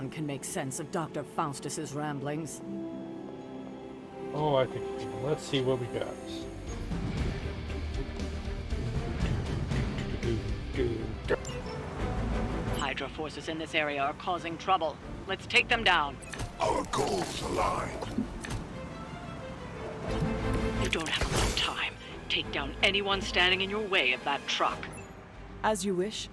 one can make sense of Dr. Faustus's ramblings. Oh, I think you can. Let's see what we got. Hydra forces in this area are causing trouble. Let's take them down. Our goals align. You don't have enough time. Take down anyone standing in your way of that truck. As you wish.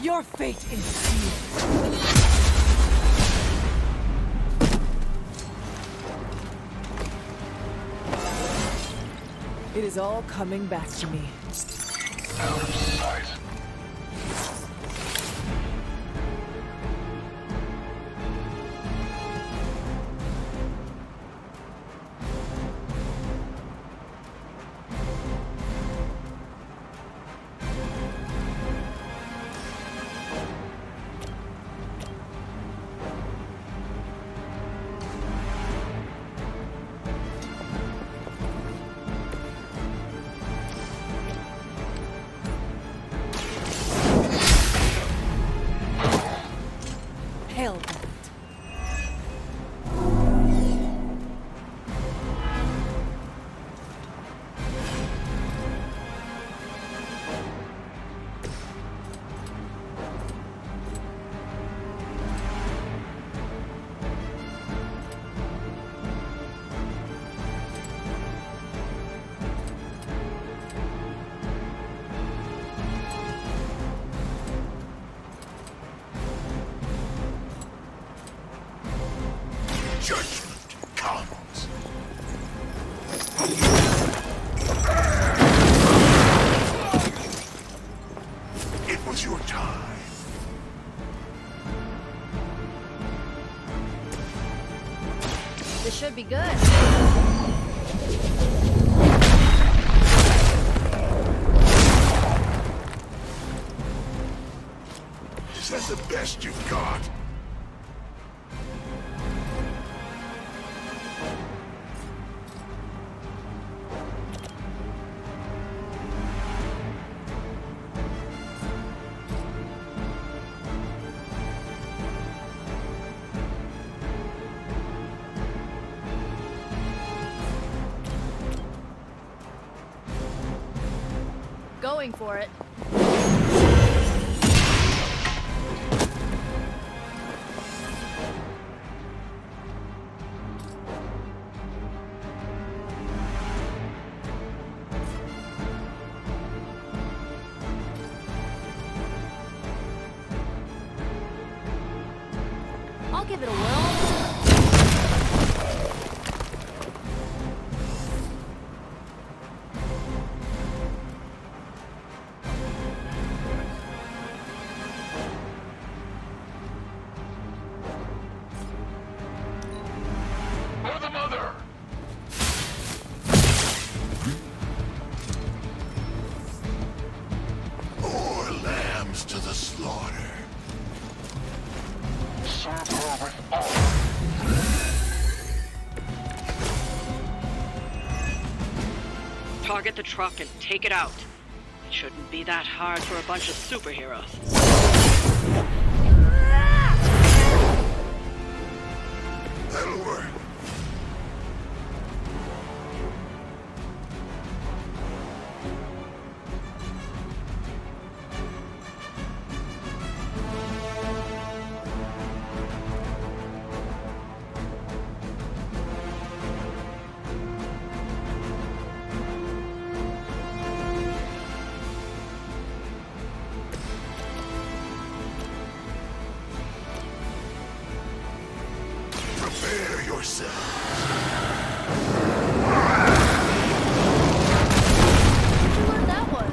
Your fate is sealed. It is all coming back to me. Out of sight. Hail that. Judgment comes. It was your time. This should be good. Is that the best you've got? Going for it. I'll give it a whirl. For the mother! More lambs to the slaughter. Serve her with honor. Target the truck and take it out. It shouldn't be that hard for a bunch of superheroes. That'll work. Prepare yourself. Where'd you learn that one?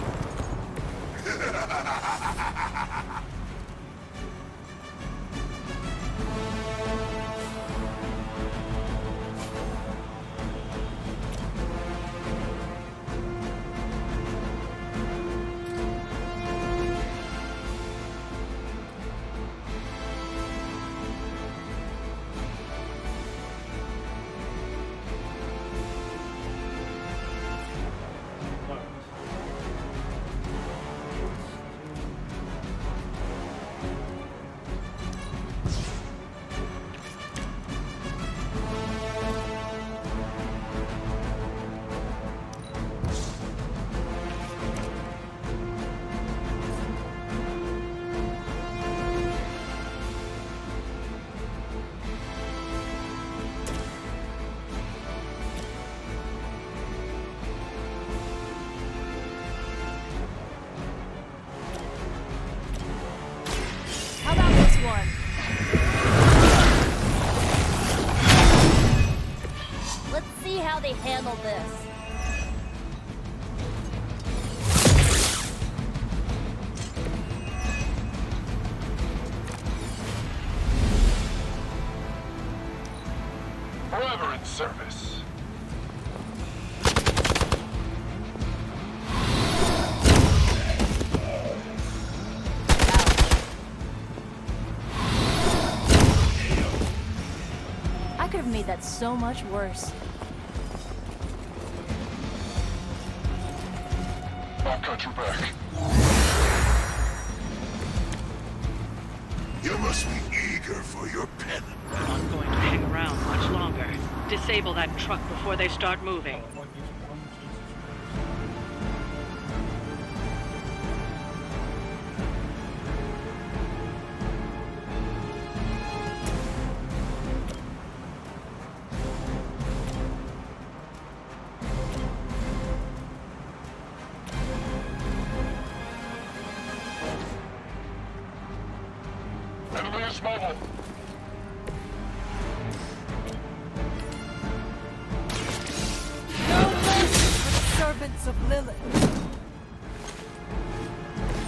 how they handle this. Forever in service. I could have made that so much worse. I've got your back. You must be eager for your penance. We're not going to hang around much longer. Disable that truck before they start moving. Enemy is mobile. No mercy for the servants of Lilith.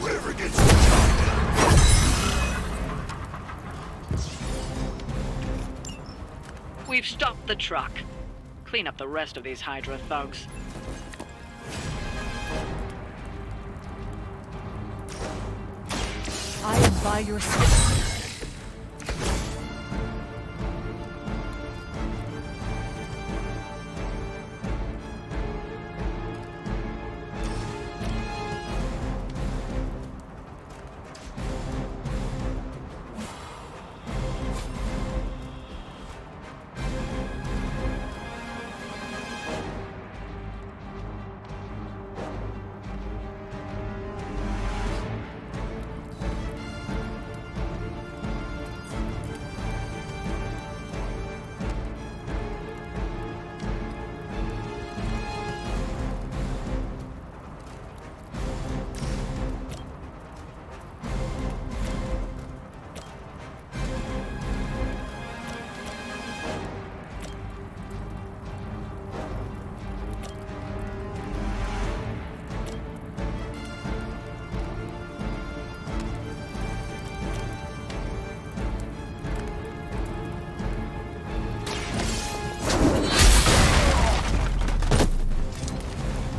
Whatever gets the job done. We've stopped the truck. Clean up the rest of these Hydra thugs. I am by your side.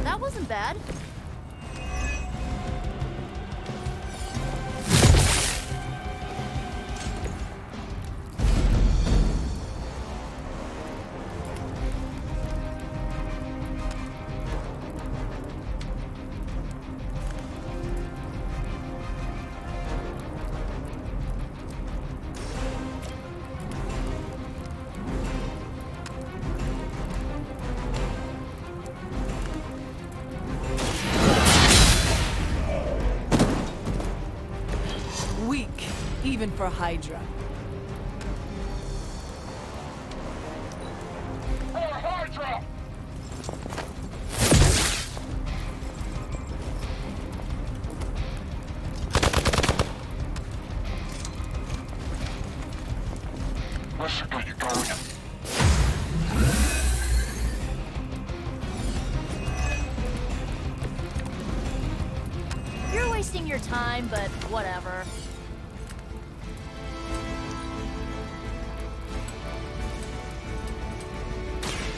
That wasn't bad. Weak, even for Hydra. For Hydra! This should get you going. You're wasting your time, but whatever.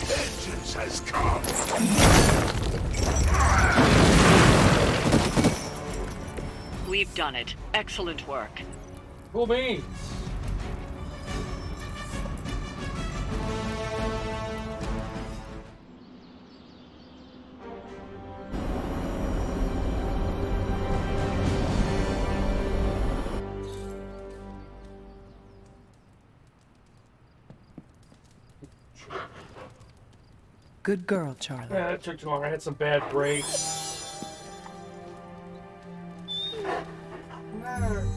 Vengeance has come. We've done it. Excellent work. Cool beans. Good girl, Charlie. Yeah, that took too long. I had some bad breaks.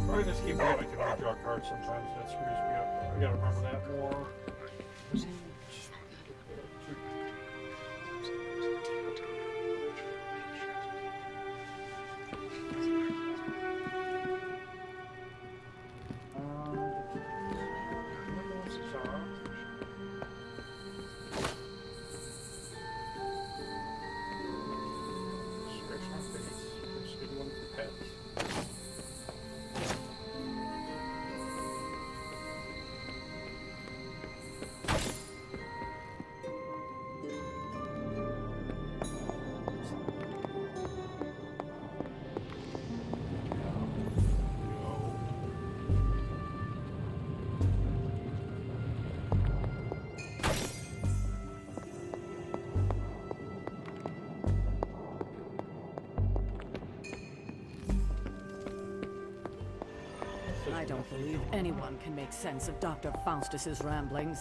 Probably just keep going. I can draw cards sometimes. That screws me up. I gotta remember that more. don't believe anyone can make sense of Dr. Faustus's ramblings.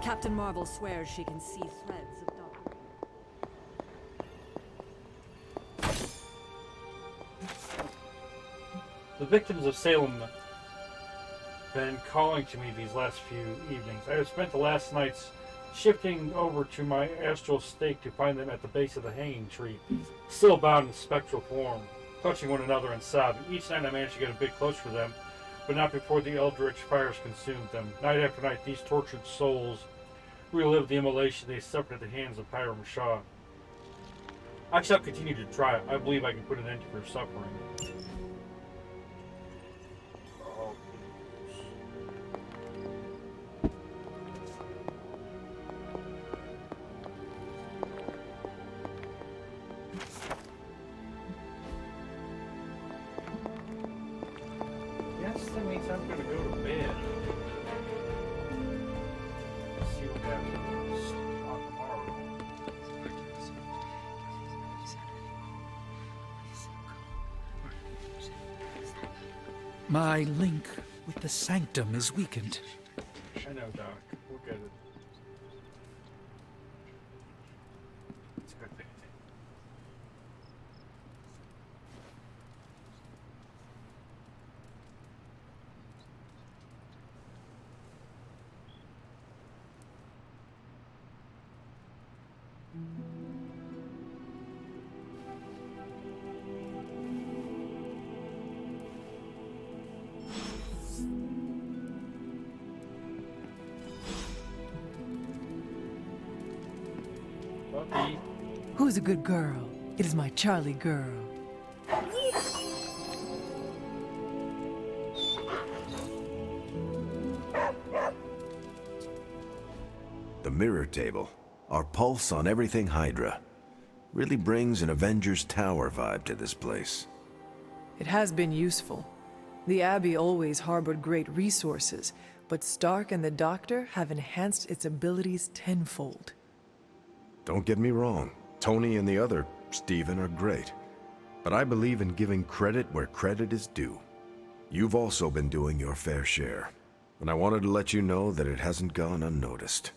Captain Marvel swears she can see threads of Dr. The victims of Salem have been calling to me these last few evenings. I have spent the last nights shifting over to my astral stake to find them at the base of the hanging tree, still bound in spectral form, touching one another and sobbing. Each night I managed to get a bit closer to them, but not before the eldritch fires consumed them. Night after night, these tortured souls relived the immolation they suffered at the hands of Hiram Shaw. I shall continue to try. I believe I can put an end to their suffering. Oh, yes, that means I'm gonna go to bed. See what happens on tomorrow. My link with the sanctum is weakened. I know, Doc. We'll get it. It's a good thing. Puppy. Who's a good girl? It is my Charlie girl. The mirror table, our pulse on everything Hydra, really brings an Avengers Tower vibe to this place. It has been useful. The Abbey always harbored great resources, but Stark and the Doctor have enhanced its abilities tenfold. Don't get me wrong, Tony and the other Stephen are great, but I believe in giving credit where credit is due. You've also been doing your fair share, and I wanted to let you know that it hasn't gone unnoticed.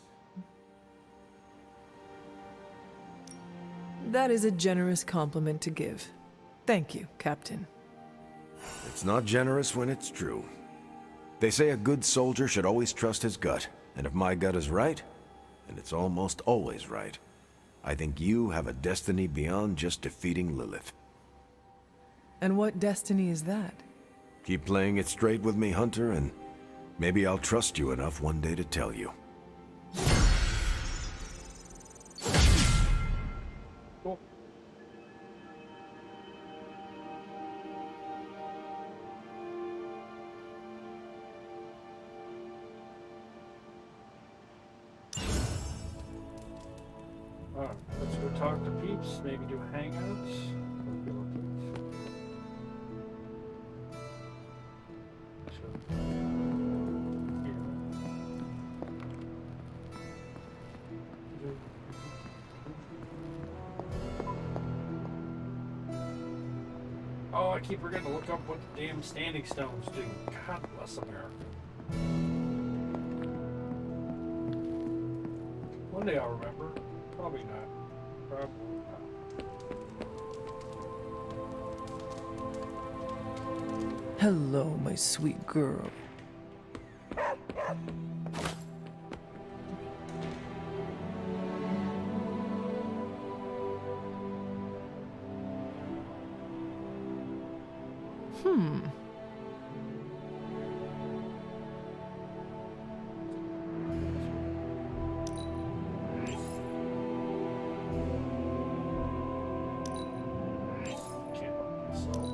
That is a generous compliment to give. Thank you, Captain. It's not generous when it's true. They say a good soldier should always trust his gut, and if my gut is right, and it's almost always right, I think you have a destiny beyond just defeating Lilith. And what destiny is that? Keep playing it straight with me, Hunter, and maybe I'll trust you enough one day to tell you. Cool. Alright, let's go talk to peeps, maybe do hangouts. So, here. Oh, I keep forgetting to look up what the damn standing stones do. God bless America. One day I'll remember. Probably not. Probably not. Hello, my sweet girl. Can't help myself.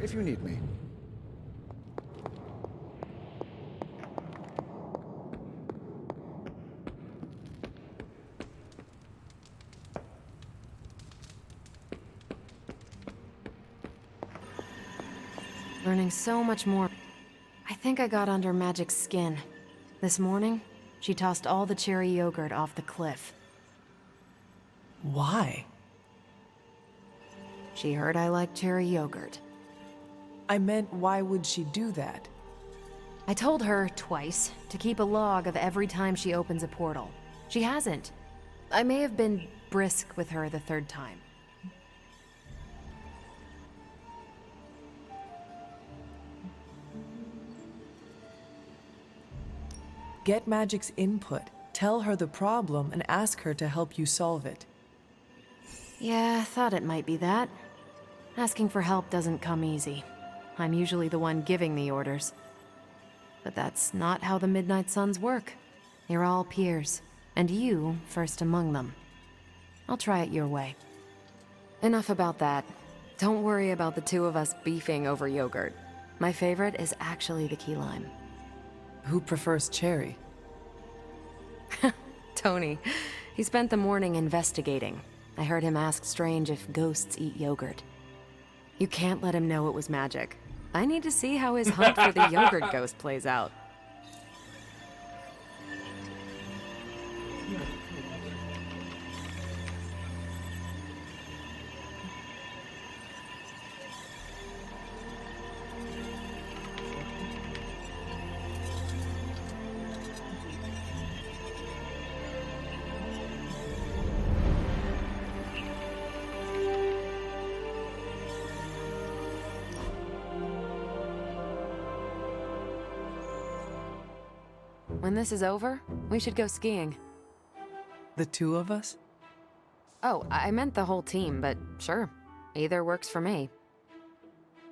if you need me. Learning so much more. I think I got under Magic's skin. This morning, she tossed all the cherry yogurt off the cliff. Why? She heard I liked cherry yogurt. I meant, why would she do that? I told her twice to keep a log of every time she opens a portal. She hasn't. I may have been brisk with her the third time. Get Magic's input. Tell her the problem and ask her to help you solve it. Yeah, I thought it might be that. Asking for help doesn't come easy. I'm usually the one giving the orders. But that's not how the Midnight Suns work. You're all peers, and you first among them. I'll try it your way. Enough about that. Don't worry about the two of us beefing over yogurt. My favorite is actually the key lime. Who prefers cherry? Tony. He spent the morning investigating. I heard him ask Strange if ghosts eat yogurt. You can't let him know it was magic. I need to see how his hunt for the yogurt ghost plays out. When this is over, we should go skiing. The two of us? Oh, I meant the whole team, but sure. Either works for me.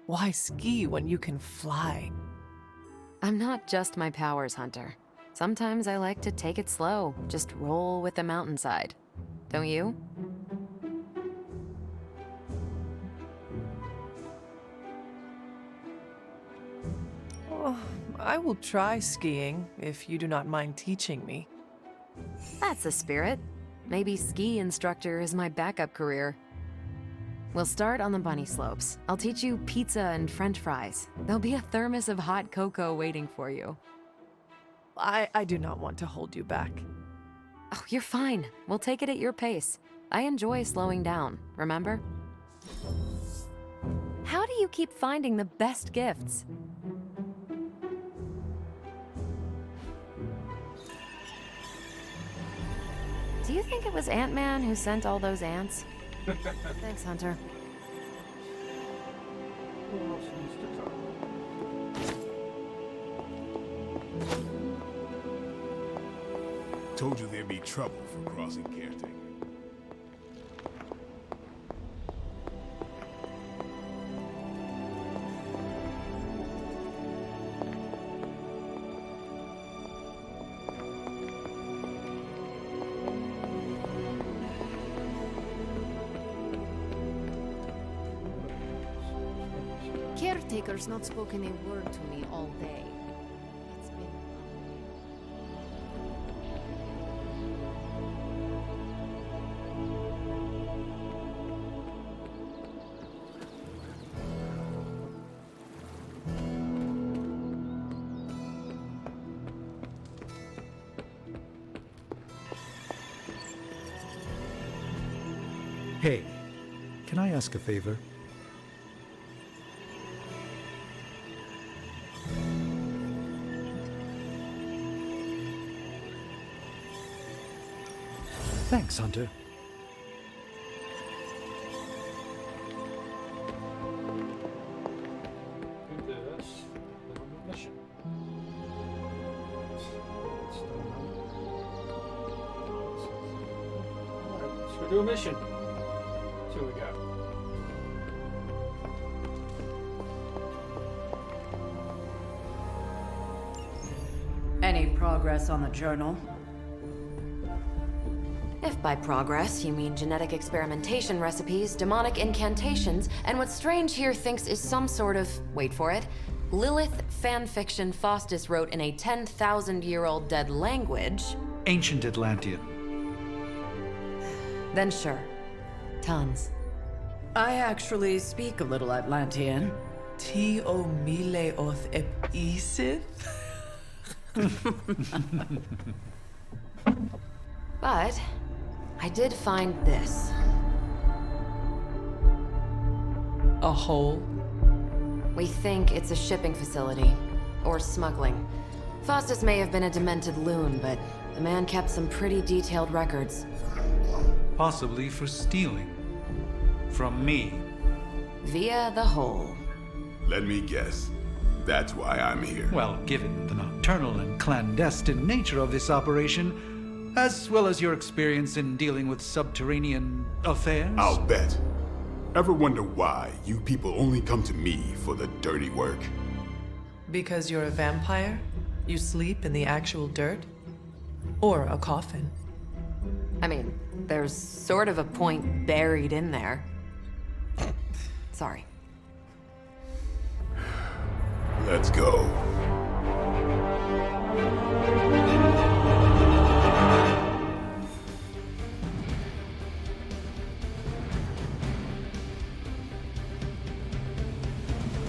Why ski when you can fly? I'm not just my powers hunter. Sometimes I like to take it slow, just roll with the mountainside. Don't you? Oh, I will try skiing, if you do not mind teaching me. That's the spirit. Maybe ski instructor is my backup career. We'll start on the bunny slopes. I'll teach you pizza and french fries. There'll be a thermos of hot cocoa waiting for you. I do not want to hold you back. Oh, you're fine. We'll take it at your pace. I enjoy slowing down, remember? How do you keep finding the best gifts? Do you think it was Ant-Man who sent all those ants? Thanks, Hunter. Who else needs to talk? Told you there'd be trouble for crossing caretaker. Caretaker's not spoken a word to me all day. It's been Hey, can I ask a favor? Thanks, Hunter. Do this. Then on the mission. Alright, let's go do a mission. See what we got. Any progress on the journal? If by progress you mean genetic experimentation recipes, demonic incantations, and what Strange here thinks is some sort of, wait for it, Lilith fanfiction Faustus wrote in a 10,000-year-old dead language, Ancient Atlantean. then sure. Tons. I actually speak a little Atlantean. Ti o mile oth ep isith? But I did find this. A hole? We think it's a shipping facility. Or smuggling. Faustus may have been a demented loon, but the man kept some pretty detailed records. Possibly for stealing. From me. Via the hole. Let me guess. That's why I'm here. Well, given the nocturnal and clandestine nature of this operation, as well as your experience in dealing with subterranean affairs. I'll bet. Ever wonder why you people only come to me for the dirty work? Because you're a vampire? You sleep in the actual dirt? Or a coffin? I mean, there's sort of a point buried in there. Sorry. Let's go.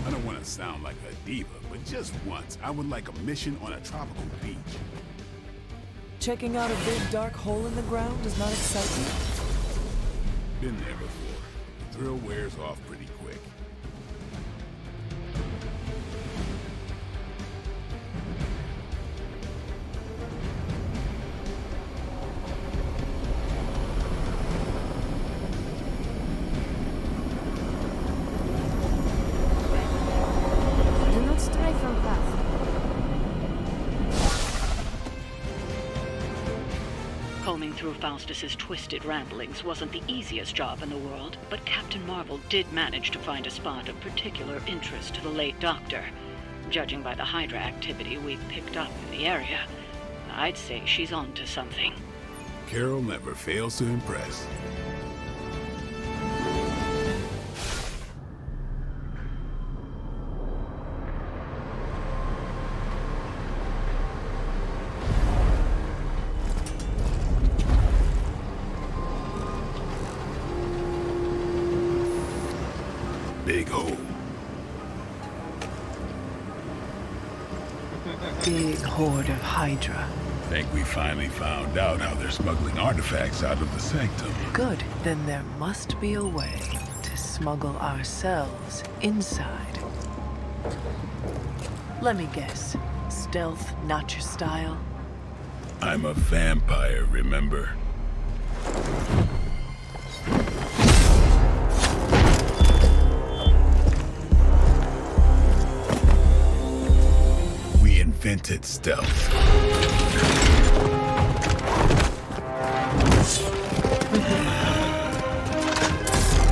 I don't want to sound like a diva, but just once, I would like a mission on a tropical beach. Checking out a big dark hole in the ground does not excite you? Been there before. The thrill wears off pretty quick. Do not stray from path. Combing through Faustus's twisted ramblings wasn't the easiest job in the world, but Captain Marvel did manage to find a spot of particular interest to the late Doctor. Judging by the Hydra activity we've picked up in the area, I'd say she's onto something. Carol never fails to impress. Big hole. Big horde of Hydra. Think we finally found out how they're smuggling artifacts out of the sanctum. Good, then there must be a way to smuggle ourselves inside. Let me guess. Stealth, not your style? I'm a vampire, remember? We invented stealth.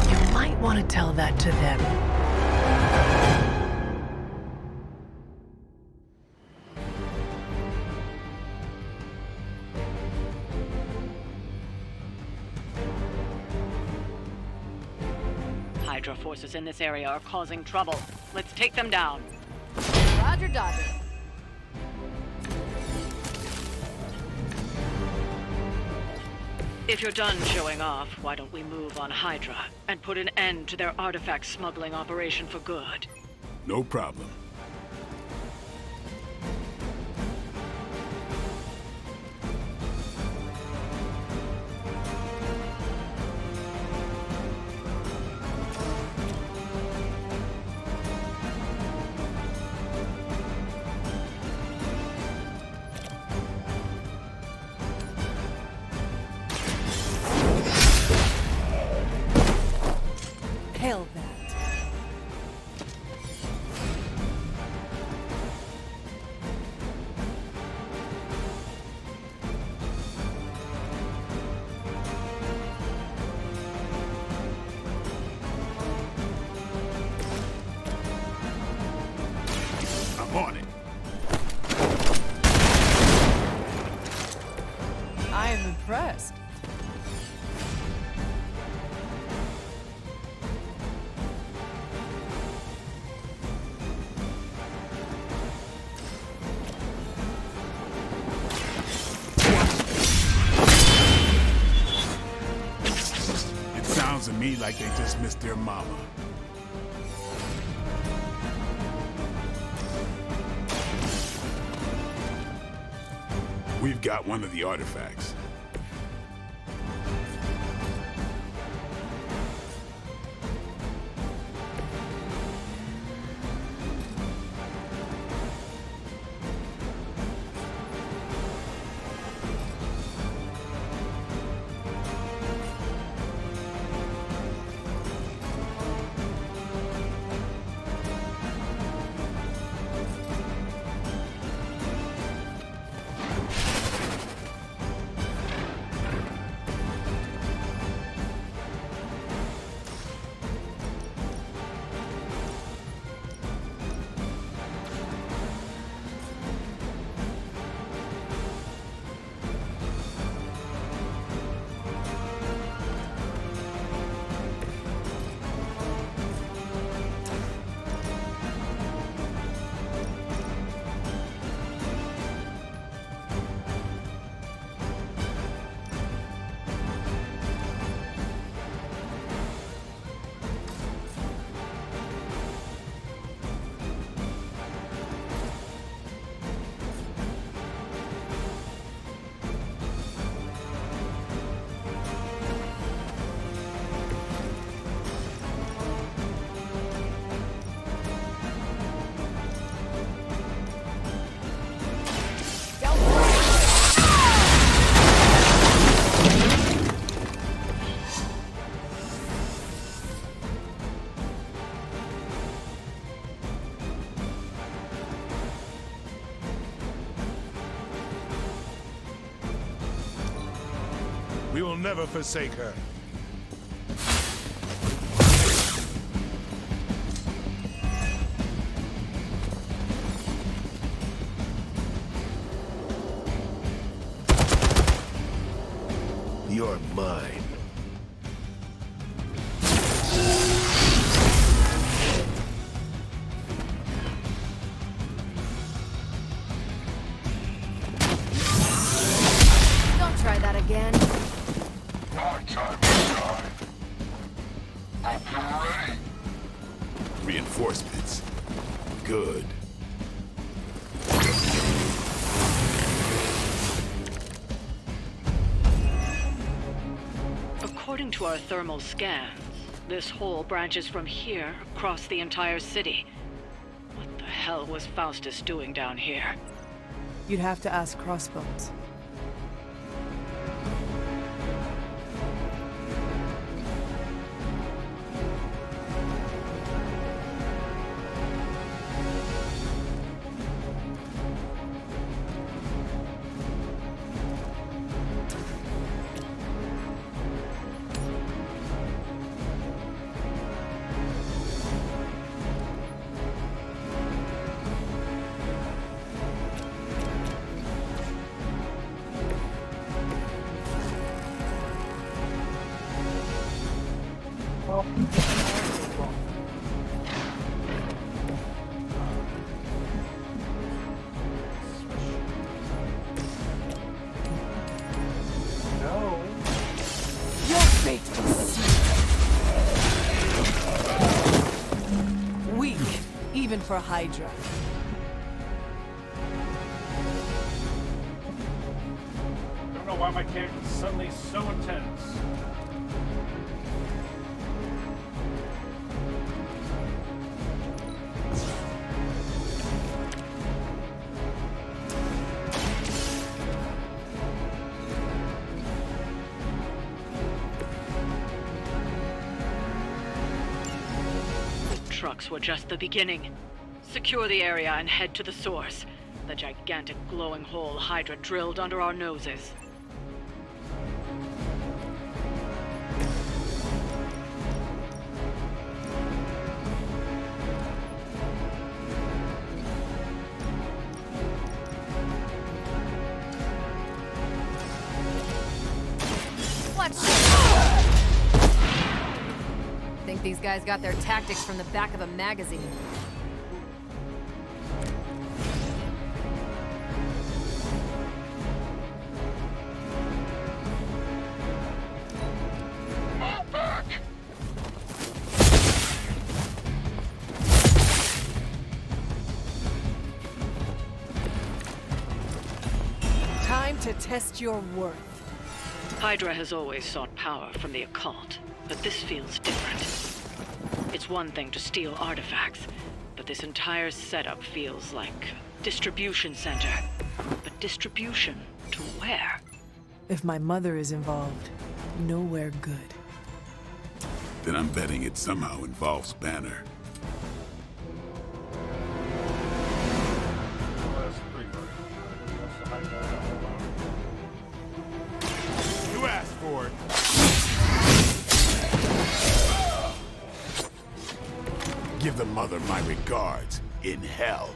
You might want to tell that to them. Hydra forces in this area are causing trouble. Let's take them down. Roger, Dodger. If you're done showing off, why don't we move on Hydra and put an end to their artifact smuggling operation for good? No problem. Hell that. I'm on it. I am impressed. like they just missed their mama. We've got one of the artifacts. We will never forsake her. You're mine. Don't try that again. My time to shine. Hope you're ready. Reinforcements. Good. According to our thermal scans, this hole branches from here across the entire city. What the hell was Faustus doing down here? You'd have to ask Crossbones. No. Your fate is sealed. Weak, even for Hydra. I don't know why my character is suddenly so intense. Trucks were just the beginning. Secure the area and head to the source. The gigantic glowing hole Hydra drilled under our noses. Think these guys got their tactics from the back of a magazine. My back! time to test your worth. Hydra has always sought power from the occult, but this feels different. It's one thing to steal artifacts, but this entire setup feels like distribution center. But distribution to where? If my mother is involved, nowhere good. Then I'm betting it somehow involves Banner. Well, that's pretty good. That's the Hydra. You asked for it. Give the mother my regards in hell.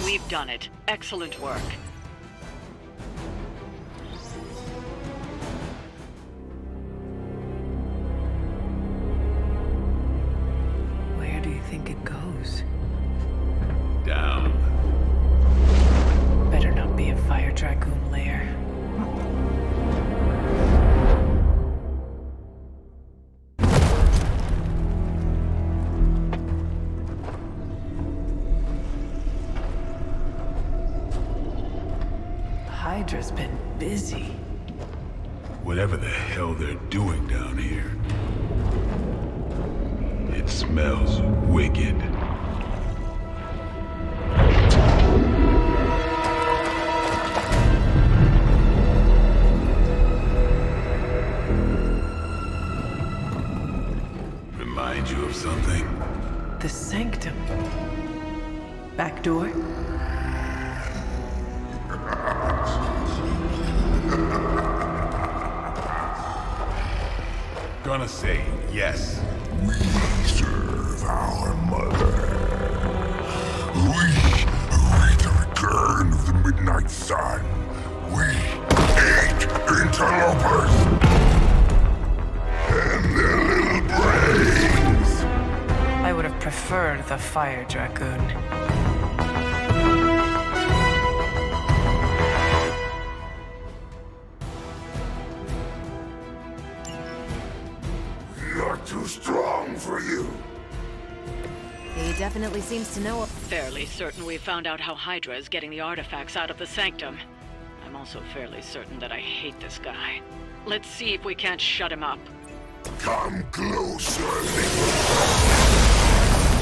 We've done it. Excellent work. Where do you think it goes? Down. Better not be a fire dragoon lair. Hydra's been busy. Whatever the hell they're doing down here. It smells wicked. Remind you of something? The sanctum. Back door? Gonna say yes. We serve our mother. We await the return of the Midnight Sun. We hate interlopers and their little brains. I would have preferred the fire dragoon. Not too strong for you. He definitely seems to know. Fairly certain we found out how Hydra is getting the artifacts out of the sanctum. I'm also fairly certain that I hate this guy. Let's see if we can't shut him up. Come closer, little.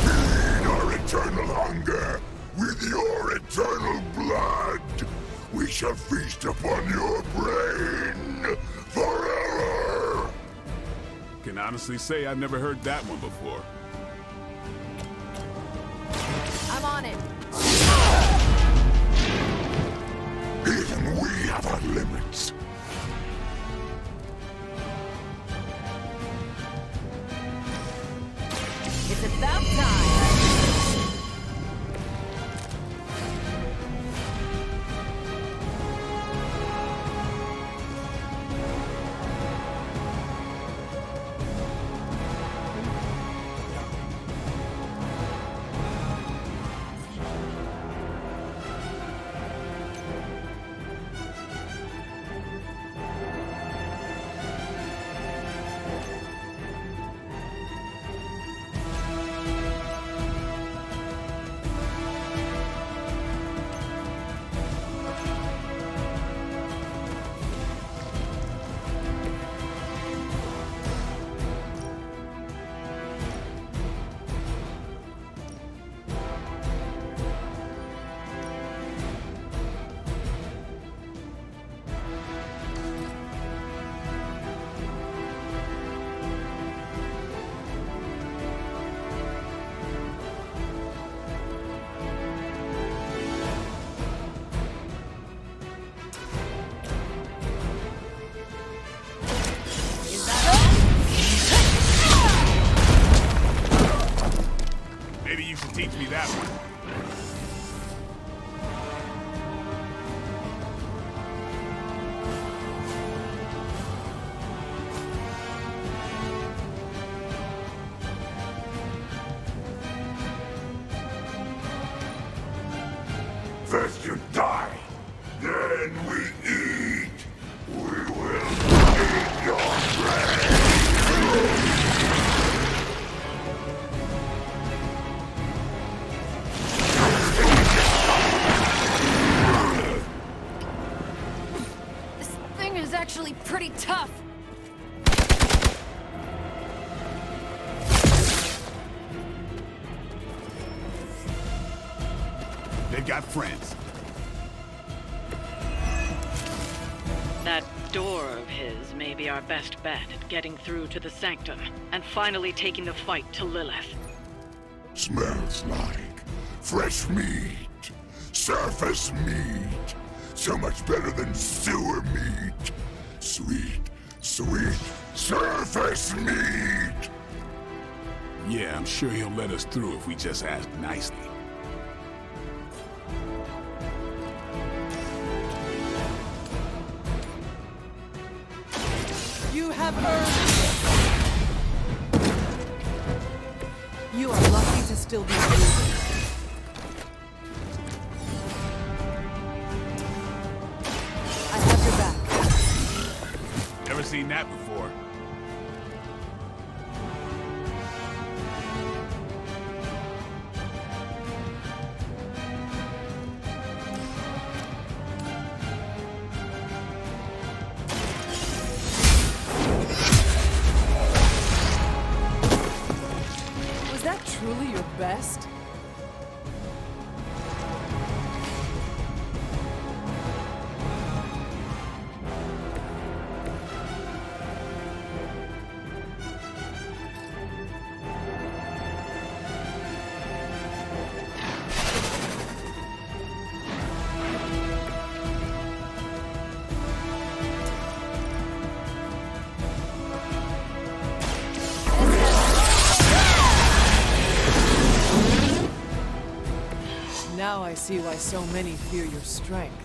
Feed our eternal hunger with your eternal blood. We shall feast upon your brain forever. Can honestly say I've never heard that one before. I'm on it. Even we have our limits. It's about time. Maybe you should teach me that one. First you die, then we eat. We will eat your brain. This thing is actually pretty tough. They got friends. That door of his may be our best bet at getting through to the Sanctum and finally taking the fight to Lilith. Smells like fresh meat. Surface meat. So much better than sewer meat. Sweet, sweet surface meat. Yeah, I'm sure he'll let us through if we just ask nicely. You have earned it. You are lucky to still be breathing. I have your back. Never seen that before. Was that truly your best? Now I see why so many fear your strength.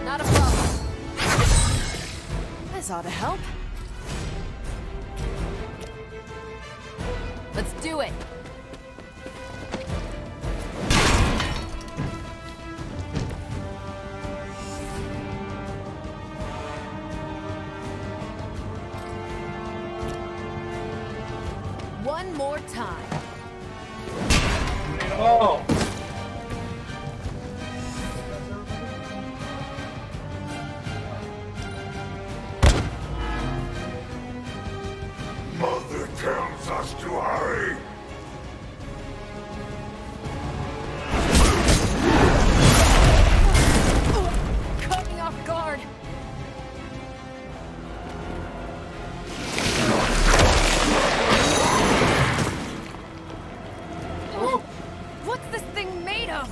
Not a problem. This ought to help. Let's do it. One more time. Oh! Mother tells us to hurry. Caught me off guard. What's this thing made of?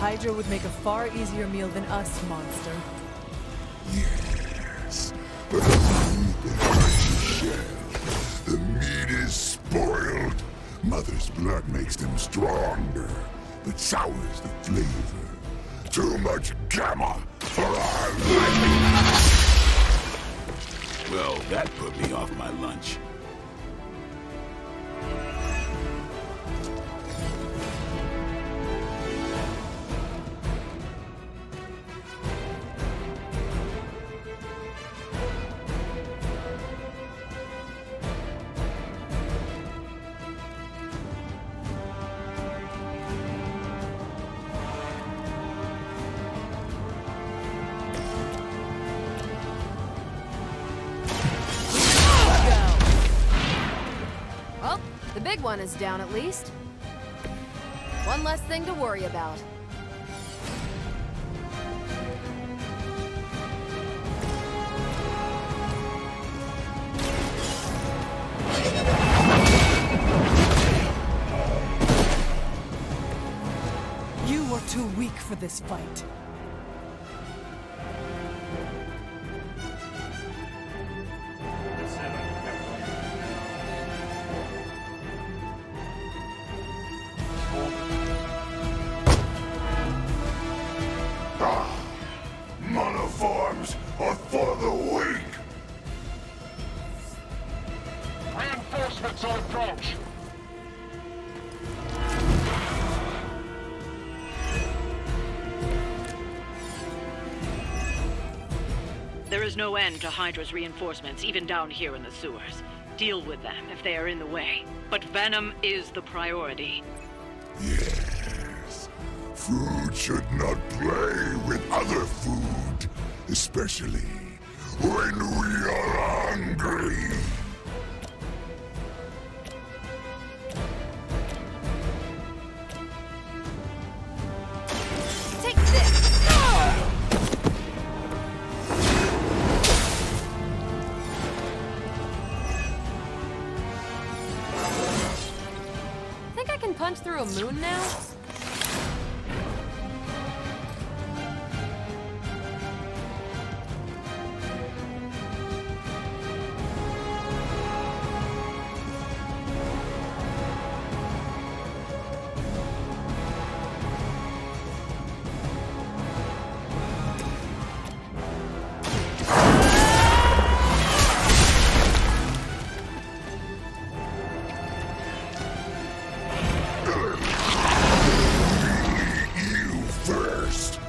Hydra would make a far easier meal than us, monster. Yes, but underneath the crunchy shell, the meat is spoiled. Mother's blood makes them stronger, but sours the flavor. Too much gamma for our liking. Well, that put me off my lunch. Well, the big one is down at least. One less thing to worry about. You are too weak for this fight. It's are for the weak! Reinforcements on approach! There is no end to Hydra's reinforcements, even down here in the sewers. Deal with them if they are in the way. But Venom is the priority. Yes. Food should not play with other food, especially when we are hungry. Take this! Think I can punch through a moon now? You first.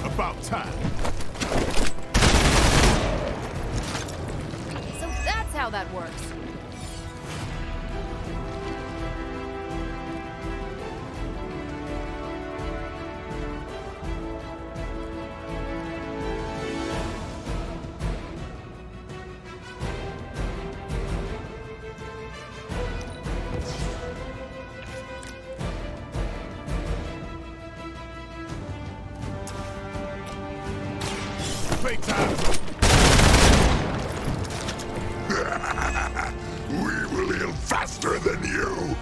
About time. So that's how that works. Playtime. We will heal faster than you.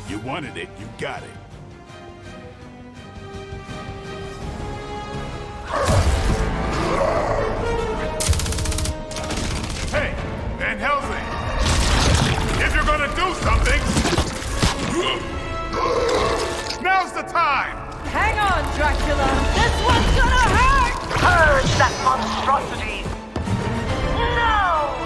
You wanted it, you got it. Hey, Van Helsing! If you're gonna do something, now's the time! Hang on, Dracula! This one's gonna hurt! Purge that monstrosity! No!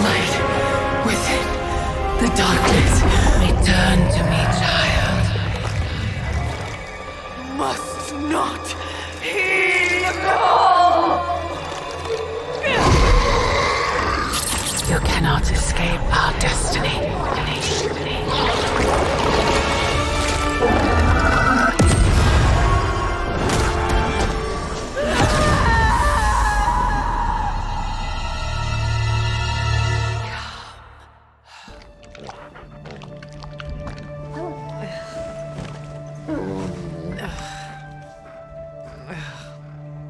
Light within the darkness, return to me, child. Must not heed the call! You cannot escape our destiny.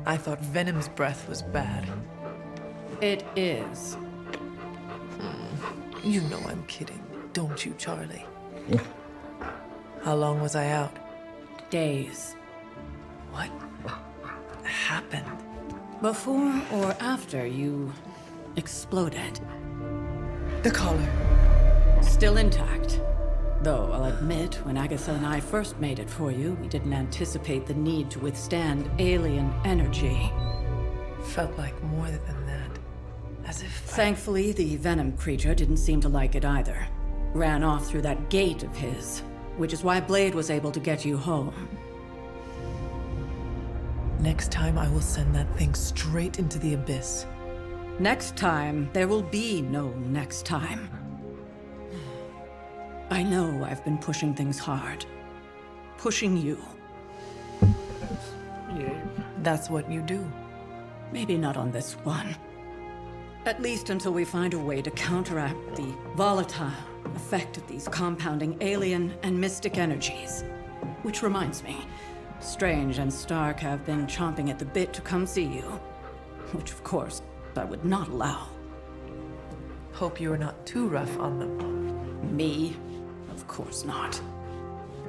I thought Venom's breath was bad. It is. You know I'm kidding, don't you, Charlie? How long was I out? Days. What happened? Before or after you exploded. The collar. Still intact. Though, I'll admit, when Agatha and I first made it for you, we didn't anticipate the need to withstand alien energy. Felt like more than that. As if... Thankfully, the Venom creature didn't seem to like it either. Ran off through that gate of his, which is why Blade was able to get you home. Next time, I will send that thing straight into the abyss. Next time, there will be no next time. I know I've been pushing things hard. Pushing you. Yeah. That's what you do. Maybe not on this one. At least until we find a way to counteract the volatile effect of these compounding alien and mystic energies. Which reminds me, Strange and Stark have been chomping at the bit to come see you. which of course I would not allow. Hope you are not too rough on them. Me? Of course not.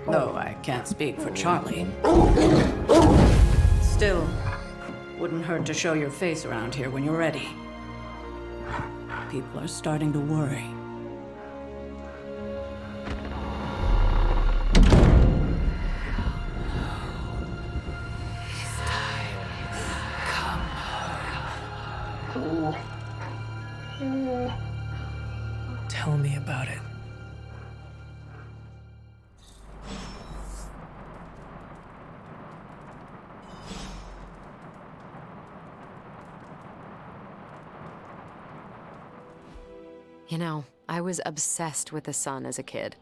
Though I can't speak for Charlie. Still, wouldn't hurt to show your face around here when you're ready. People are starting to worry. Tell me about it. You know, I was obsessed with the sun as a kid.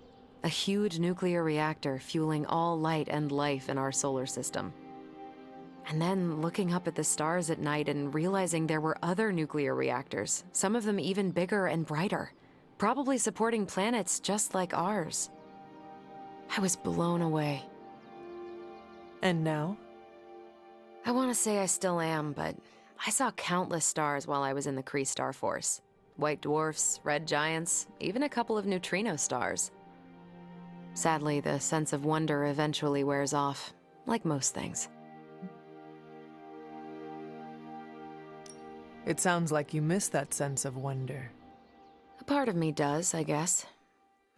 A huge nuclear reactor fueling all light and life in our solar system. And then looking up at the stars at night and realizing there were other nuclear reactors, some of them even bigger and brighter, probably supporting planets just like ours. I was blown away. And now? I want to say I still am, but I saw countless stars while I was in the Kree Star Force. White dwarfs, red giants, even a couple of neutrino stars. Sadly, the sense of wonder eventually wears off, like most things. It sounds like you miss that sense of wonder. A part of me does, I guess.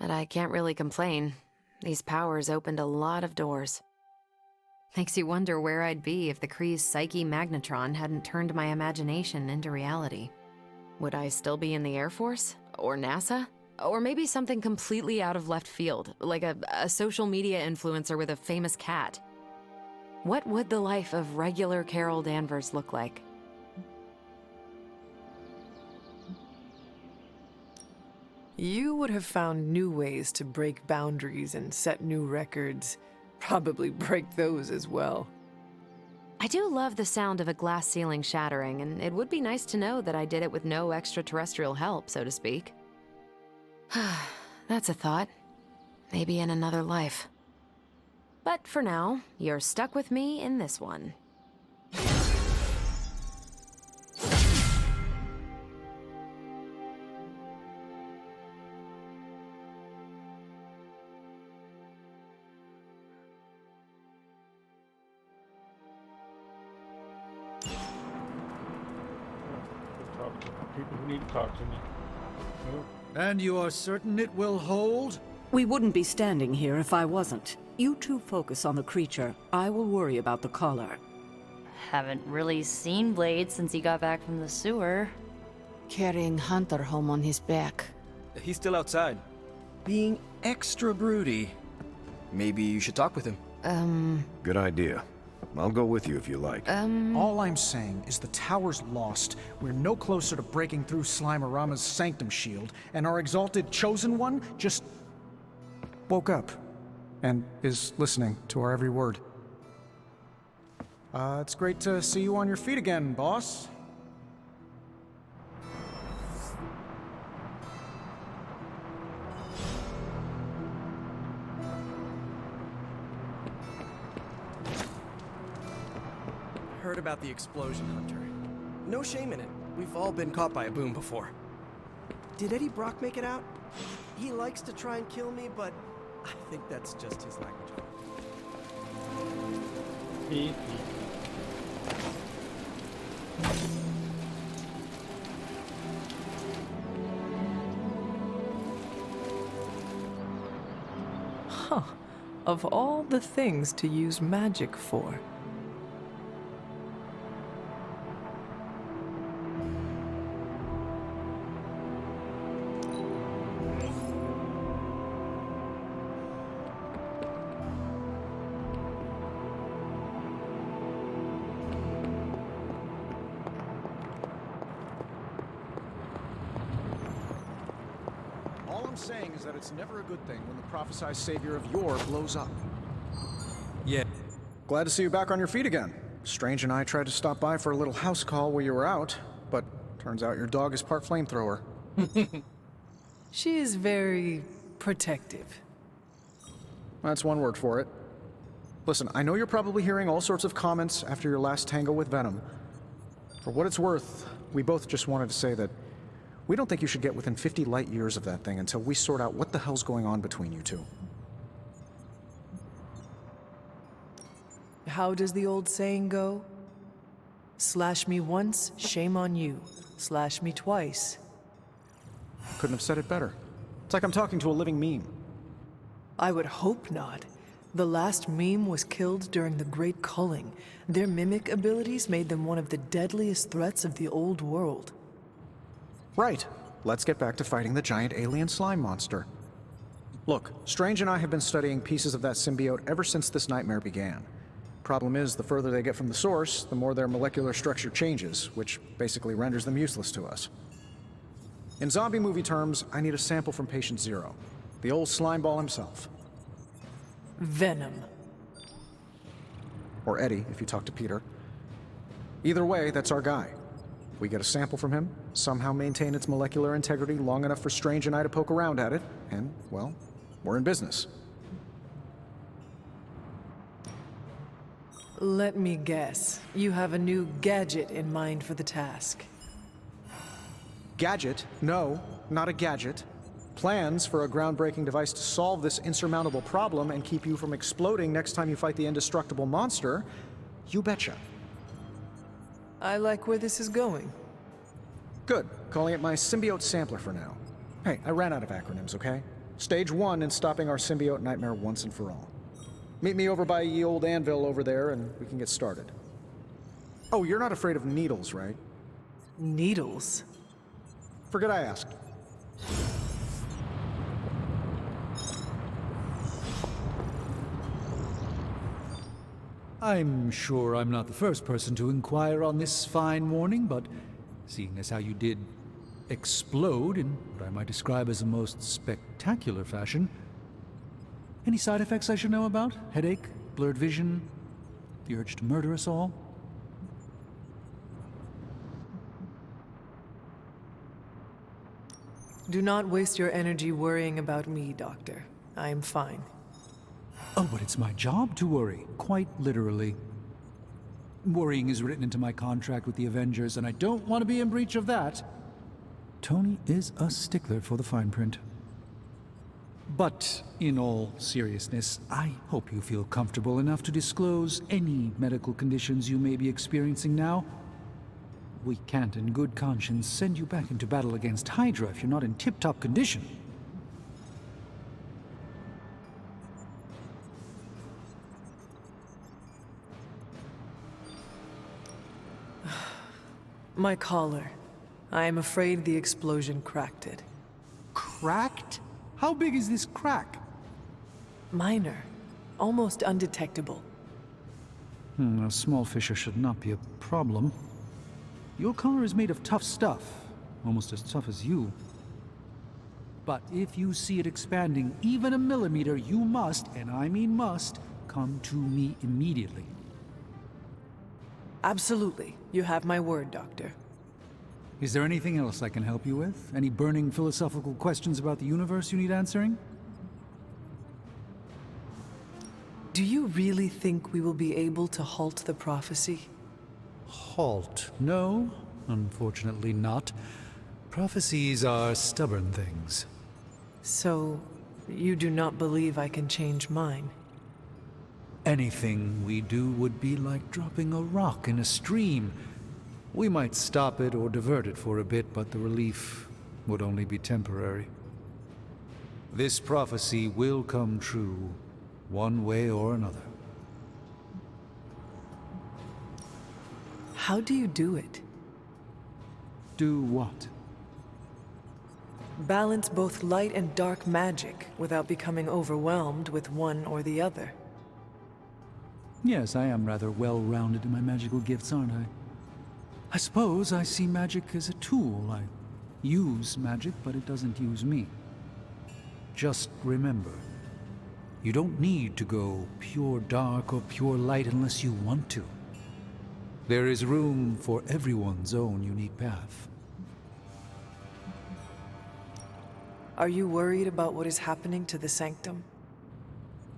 But I can't really complain. These powers opened a lot of doors. Makes you wonder where I'd be if the Kree's Psyche Magnetron hadn't turned my imagination into reality. Would I still be in the Air Force? Or NASA? Or maybe something completely out of left field, like a social media influencer with a famous cat? What would the life of regular Carol Danvers look like? You would have found new ways to break boundaries and set new records. Probably break those as well. I do love the sound of a glass ceiling shattering, and it would be nice to know that I did it with no extraterrestrial help, so to speak. That's a thought. Maybe in another life. But for now, you're stuck with me in this one. People who need to talk to me. And you are certain it will hold? We wouldn't be standing here if I wasn't. You two focus on the creature. I will worry about the collar. Haven't really seen Blade since he got back from the sewer. Carrying Hunter home on his back. He's still outside. Being extra broody. Maybe you should talk with him. Good idea. I'll go with you if you like. All I'm saying is the tower's lost. We're no closer to breaking through Slimerama's sanctum shield, and our exalted chosen one just woke up and is listening to our every word. It's great to see you on your feet again, boss. Heard about the explosion, Hunter. No shame in it. We've all been caught by a boom before. Did Eddie Brock make it out? He likes to try and kill me, but I think that's just his language. Huh. Of all the things to use magic for. Saying is that it's never a good thing when the prophesied savior of yore blows up. Yeah. Glad to see you back on your feet again. Strange and I tried to stop by for a little house call while you were out, but turns out your dog is part flamethrower. She is very protective. That's one word for it. Listen, I know you're probably hearing all sorts of comments after your last tango with Venom. For what it's worth, we both just wanted to say that we don't think you should get within 50 light years of that thing until we sort out what the hell's going on between you two. How does the old saying go? Slash me once, shame on you. Slash me twice. Couldn't have said it better. It's like I'm talking to a living meme. I would hope not. The last meme was killed during the Great Culling. Their mimic abilities made them one of the deadliest threats of the old world. Right. Let's get back to fighting the giant alien slime monster. Look, Strange and I have been studying pieces of that symbiote ever since this nightmare began. Problem is, the further they get from the source, the more their molecular structure changes, which basically renders them useless to us. In zombie movie terms, I need a sample from Patient Zero, the old slime ball himself. Venom. Or Eddie, if you talk to Peter. Either way, that's our guy. We get a sample from him, somehow maintain its molecular integrity long enough for Strange and I to poke around at it, and, well, we're in business. Let me guess. You have a new gadget in mind for the task. Gadget? No, not a gadget. Plans for a groundbreaking device to solve this insurmountable problem and keep you from exploding next time you fight the indestructible monster? You betcha. I like where this is going. Good. Calling it my symbiote sampler for now. Hey, I ran out of acronyms, okay? Stage 1 in stopping our symbiote nightmare once and for all. Meet me over by ye old anvil over there and we can get started. Oh, you're not afraid of needles, right? Needles? Forget I asked. I'm sure I'm not the first person to inquire on this fine morning, but seeing as how you did explode in what I might describe as a most spectacular fashion, any side effects I should know about? Headache? Blurred vision? The urge to murder us all? Do not waste your energy worrying about me, Doctor. I am fine. Oh, but it's my job to worry, quite literally. Worrying is written into my contract with the Avengers, and I don't want to be in breach of that. Tony is a stickler for the fine print. But, in all seriousness, I hope you feel comfortable enough to disclose any medical conditions you may be experiencing now. We can't in good conscience send you back into battle against Hydra if you're not in tip-top condition. My collar. I am afraid the explosion cracked it. Cracked? How big is this crack? Minor. Almost undetectable. A small fissure should not be a problem. Your collar is made of tough stuff, almost as tough as you. But if you see it expanding even a millimeter, you must, and I mean must, come to me immediately. Absolutely. You have my word, Doctor. Is there anything else I can help you with? Any burning philosophical questions about the universe you need answering? Do you really think we will be able to halt the prophecy? Halt? No, unfortunately not. Prophecies are stubborn things. So, you do not believe I can change mine? Anything we do would be like dropping a rock in a stream. We might stop it or divert it for a bit, but the relief would only be temporary. This prophecy will come true, one way or another. How do you do it? Do what? Balance both light and dark magic without becoming overwhelmed with one or the other. Yes, I am rather well-rounded in my magical gifts, aren't I? I suppose I see magic as a tool. I use magic, but it doesn't use me. Just remember, you don't need to go pure dark or pure light unless you want to. There is room for everyone's own unique path. Are you worried about what is happening to the Sanctum?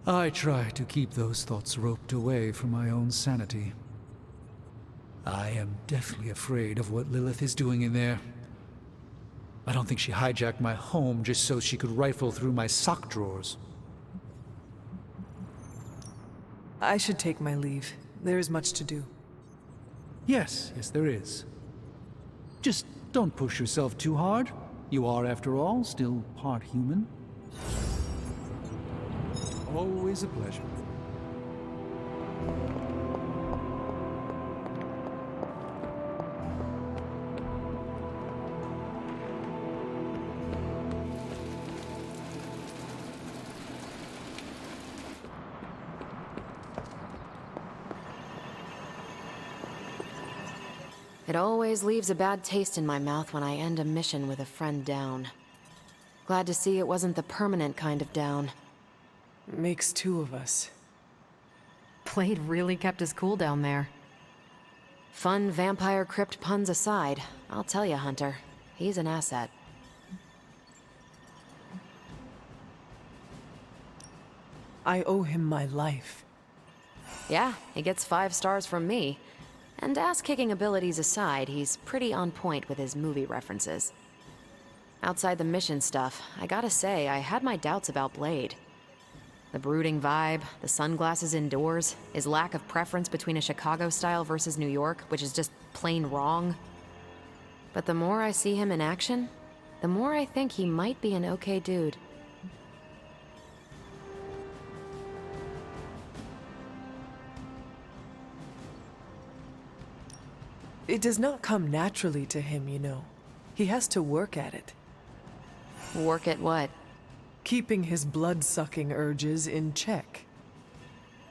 I try to keep those thoughts roped away from my own sanity. I am deathly afraid of what Lilith is doing in there. I don't think she hijacked my home just so she could rifle through my sock drawers. I should take my leave. There is much to do. Yes, there is. Just don't push yourself too hard. You are, after all, still part human. Always a pleasure. It always leaves a bad taste in my mouth when I end a mission with a friend down. Glad to see it wasn't the permanent kind of down. Makes two of us. Blade really kept his cool down there. Fun vampire crypt puns aside, I'll tell you, Hunter, he's an asset. I owe him my life. Yeah, he gets 5 stars from me. And ass-kicking abilities aside, he's pretty on point with his movie references. Outside the mission stuff, I gotta say, I had my doubts about Blade. The brooding vibe, the sunglasses indoors, his lack of preference between a Chicago style versus New York, which is just plain wrong. But the more I see him in action, the more I think he might be an okay dude. It does not come naturally to him, you know. He has to work at it. Work at what? Keeping his blood-sucking urges in check.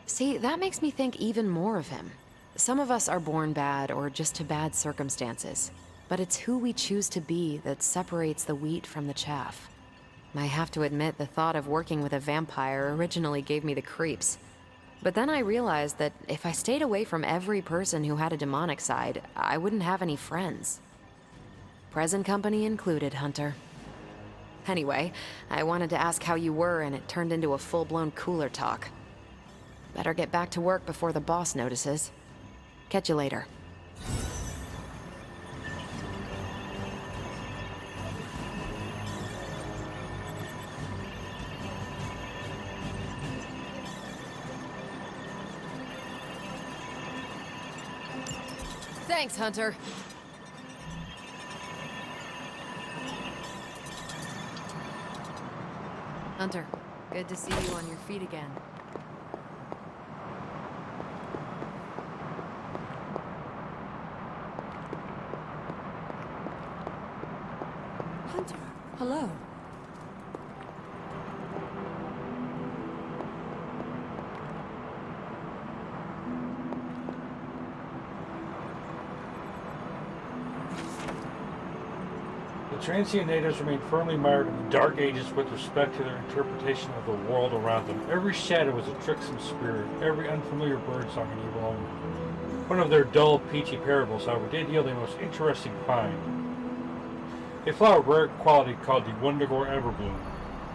See, that makes me think even more of him. Some of us are born bad or just to bad circumstances. But it's who we choose to be that separates the wheat from the chaff. I have to admit, the thought of working with a vampire originally gave me the creeps. But then I realized that if I stayed away from every person who had a demonic side, I wouldn't have any friends. Present company included, Hunter. Anyway, I wanted to ask how you were, and it turned into a full-blown cooler talk. Better get back to work before the boss notices. Catch you later. Thanks, Hunter. Hunter, good to see you on your feet again. Hunter, hello. The transient natives remain firmly mired in the Dark Ages with respect to their interpretation of the world around them. Every shadow is a tricksome spirit, every unfamiliar birdsong an evil omen. One of their dull, peachy parables, however, did yield a most interesting find. A flower of rare quality called the Wundagore Everbloom.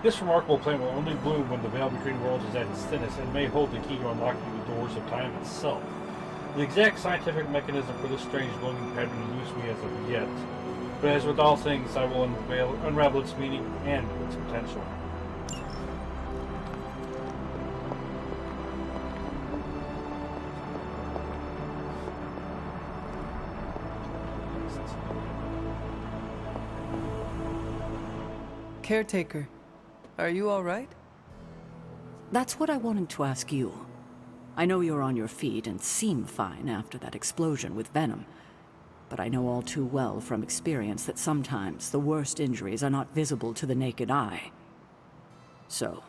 This remarkable plant will only bloom when the veil between worlds is at its thinnest and may hold the key to unlocking the doors of time itself. The exact scientific mechanism for this strange blooming pattern eludes me as of yet. But as with all things, I will unravel its meaning and its potential. Caretaker, are you all right? That's what I wanted to ask you. I know you're on your feet and seem fine after that explosion with Venom. But I know all too well from experience that sometimes the worst injuries are not visible to the naked eye. So,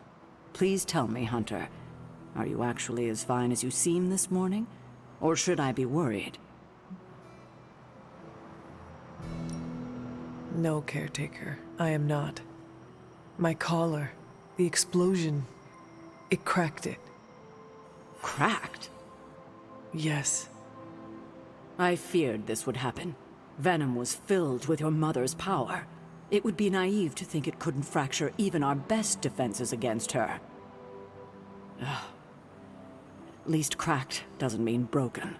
please tell me, Hunter, are you actually as fine as you seem this morning? Or should I be worried? No, Caretaker, I am not. My collar, the explosion, it cracked it. Cracked? Yes. I feared this would happen. Venom was filled with your mother's power. It would be naive to think it couldn't fracture even our best defenses against her. Ugh. At least cracked doesn't mean broken.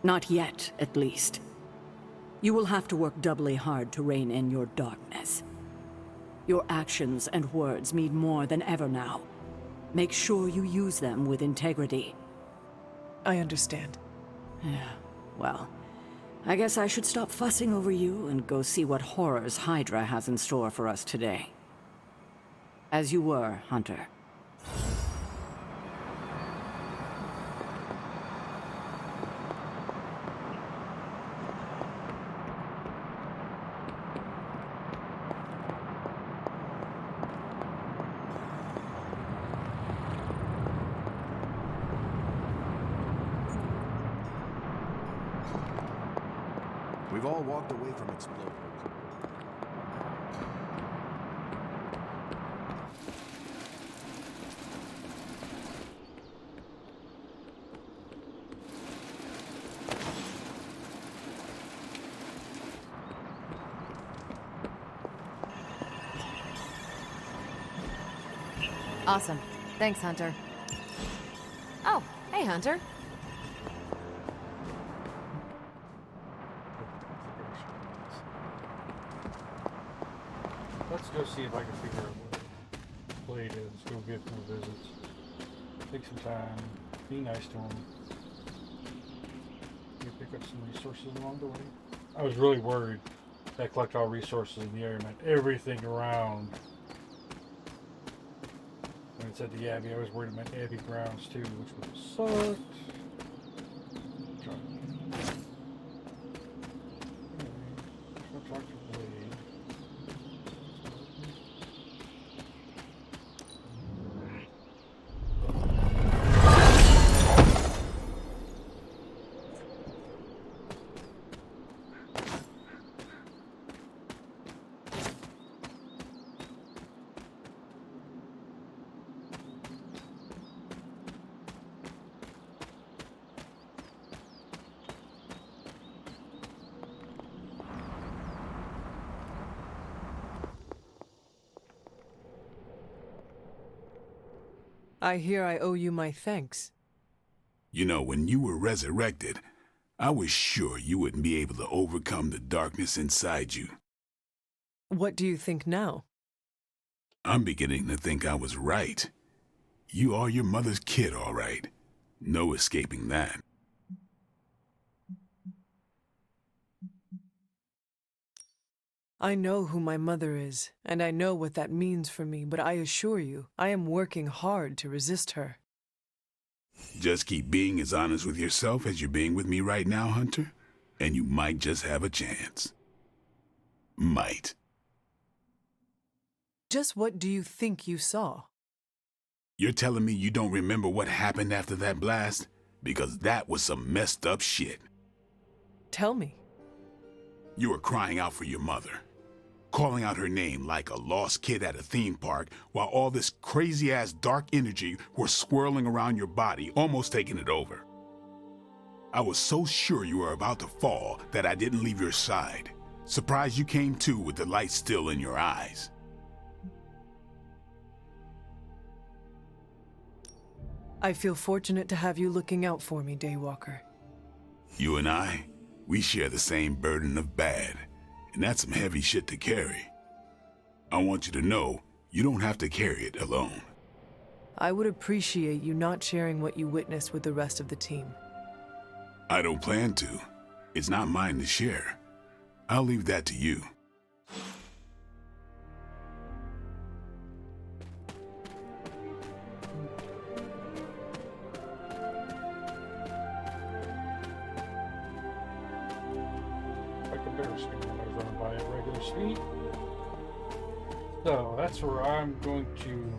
Not yet, at least. You will have to work doubly hard to rein in your darkness. Your actions and words mean more than ever now. Make sure you use them with integrity. I understand. Yeah, well, I guess I should stop fussing over you and go see what horrors Hydra has in store for us today. As you were, Hunter. We've all walked away from explosions. Awesome. Thanks, Hunter. Oh, hey, Hunter. Let's go see if I can figure out what Blade is. Go give him a visit. Take some time. Be nice to him. Maybe pick up some resources along the way. I was really worried that collect all resources in the area meant everything around. When it said the Abbey, I was worried it meant Abbey grounds too, which would have sucked. Let's talk to Blade. I hear I owe you my thanks. You know, when you were resurrected, I was sure you wouldn't be able to overcome the darkness inside you. What do you think now? I'm beginning to think I was right. You are your mother's kid, all right. No escaping that. I know who my mother is, and I know what that means for me, but I assure you, I am working hard to resist her. Just keep being as honest with yourself as you're being with me right now, Hunter, and you might just have a chance. Might. Just what do you think you saw? You're telling me you don't remember what happened after that blast? Because that was some messed up shit. Tell me. You were crying out for your mother, calling out her name like a lost kid at a theme park, while all this crazy-ass dark energy was swirling around your body, almost taking it over. I was so sure you were about to fall that I didn't leave your side. Surprised you came to with the light still in your eyes. I feel fortunate to have you looking out for me, Daywalker. You and I, we share the same burden of bad, and that's some heavy shit to carry. I want you to know you don't have to carry it alone. I would appreciate you not sharing what you witnessed with the rest of the team. I don't plan to. It's not mine to share. I'll leave that to you. So that's where I'm going to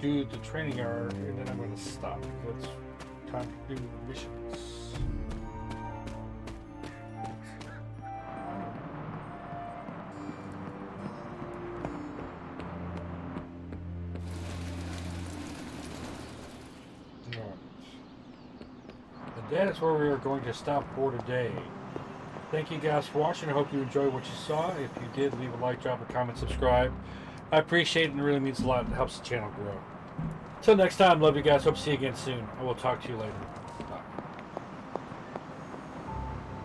do the training arc, and then I'm going to stop because it's time to do missions. And that is where we are going to stop for today. Thank you guys for watching. I hope you enjoyed what you saw. If you did, leave a like, drop a comment, subscribe. I appreciate it, and it really means a lot. It helps the channel grow. Till next time, love you guys. Hope to see you again soon. I will talk to you later.